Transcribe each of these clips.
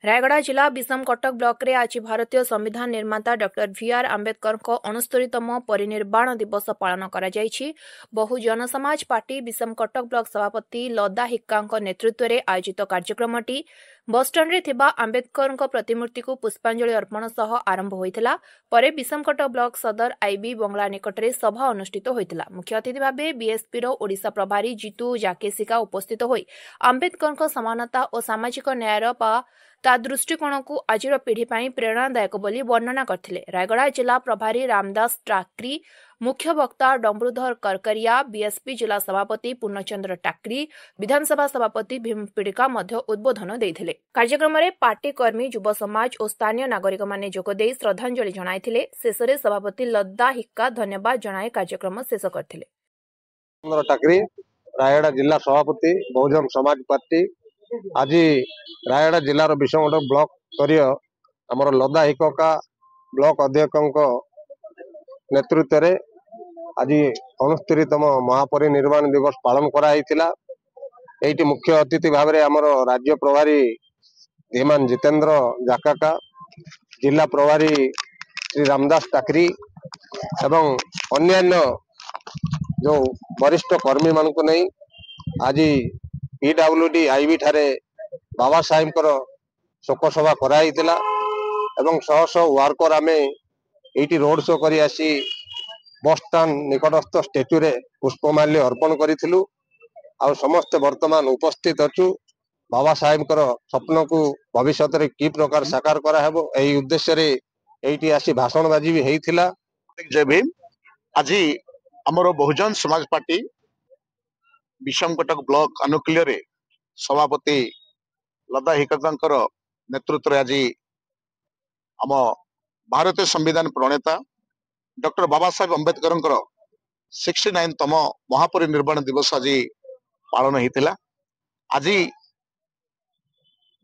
रायगड़ा जिला विषमकटक ब्लॉक रे आज भारतीय संविधान निर्माता डॉक्टर वीआर आंबेडकर को 69तम परिनिर्वाण दिवस पालन करा जायछि। बहु जनसमाज पार्टी विषमकटक ब्लॉक सभापति लदा हिक्का नेतृत्व में आयोजित कार्यक्रमटी बसस्टाण्ड रे थिबा आंबेडकर प्रतिमूर्ति को पुष्पांजलि अर्पण सह आरंभ होइथिला। परे विषमकटक ब्लॉक सदर आईबी बंगला निकट में सभा अनुष्ठित होइथिला। मुख्य अतिथि भावे बीएसपी रो ओडिशा प्रभारी जीतू जाकेसिका उपस्थित होई आंबेडकर समानता और सामाजिक न्यायर ता दृष्टिकोण को आज पीढ़ी प्रेरणादायक बोली वर्णना करथिले। रायगड़ा जिला प्रभारी रामदास टाकरी, मुख्य वक्ता डम्बरुधर करकरिया, बीएसपी जिला सभापति पूर्णचंद्र टाकरी, विधानसभा सभापति भीम पिड़िका मध्य उद्बोधन देथिले। कार्यक्रम में पार्टी कर्मी, युव समाज और स्थानीय नागरिक माने जोगदेई श्रद्धांजलि जणाइथिले। शेषरे सभापति लद्दा हिक्का धन्यवाद जणाई कार्यक्रम शेष करथिले। टाकरी रायगड़ा जिला सभापति बहुजन समाज पार्टी आज रायगड़ा जिलार विषमकटक ब्लॉक स्तरीय आमर लदा हिक्का ब्लॉक अध्यक्ष नेतृत्व रे आज 69तम महापरिनिर्वाण दिवस पालन कराइथिला। एठी मुख्य अतिथि भाव में आमर राज्य प्रभारी धीमान जितेंद्र जाकाका, जिला प्रभारी श्री रामदास टाकरी एवं अन्यान्य जो वरिष्ठ कर्मी मान को नहीं आज पीडब्ल्यूडी आईबी ठारे बाबा साहेब शोक सभा कराइथिला एवं शह शह वर्कर आमे एटी रोड शो करी आसी बस स्टाण्ड निकटस्थ स्टेच्यू रे पुष्पमाल्य अर्पण करिथिलु। आ समस्त वर्तमान उपस्थित अछु। बाबा साहेब स्वप्न को भविष्य रे की प्रकार साकार करा हेबो एही उद्देश्य रे एटी आसी भाषण बाजी भी हेइथिला। जय भीम। आज हमरो बहुजन समाज पार्टी विषमकटक ब्लॉक अनुकूल्य रे सभापति लदा हिक्का नेतृत्व रे आज आम भारतीय संविधान प्रणेता डॉक्टर बाबा साहेब अम्बेडकर 69तम महापरिनिर्वाण दिवस आज पालन होता। आज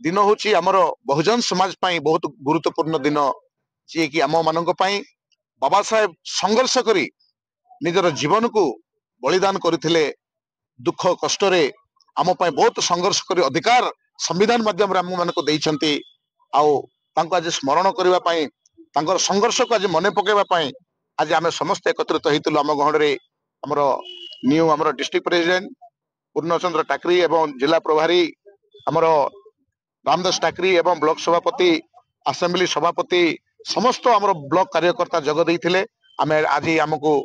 दिन हूँ आमर बहुजन समाज पाई बहुत गुरुत्वपूर्ण दिन, जी कि आम मान बाबा साहेब संघर्ष करी निजर जीवन को बलिदान करथिले। दुख कष्ट रे आम पाई बहुत संघर्ष करी अधिकार संविधान माध्यम आम मान को देइछंती। आउ तांको आज स्मरण करबा पाई तांकर संघर्ष को आज मने पकेबा पाई आज आम समस्त एकत्रित होइतलु। आम गहण रे हमर न्यू हमर डिस्ट्रिक्ट प्रेसिडेंट पूर्णचंद्र टाकरी एवं जिला प्रभारी हमर रामदास टाकरी एवं ब्लॉक सभापति असेंबली सभापति समस्त हमर ब्लॉक कार्यकर्ता जग देइथिले। आमे आज हमको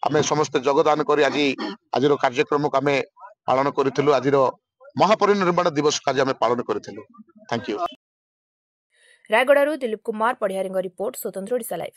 आमे समस्त योगदान करी आज कार्यक्रम को आमे पालन करिथिलु। आज महापरिनिर्वाण दिवस का आमे पालन करिथिलु। Thank you. रायगड़ारू दिलीप कुमार पढ़ियारी रिपोर्ट, स्वतंत्र ओडिशा लाइव।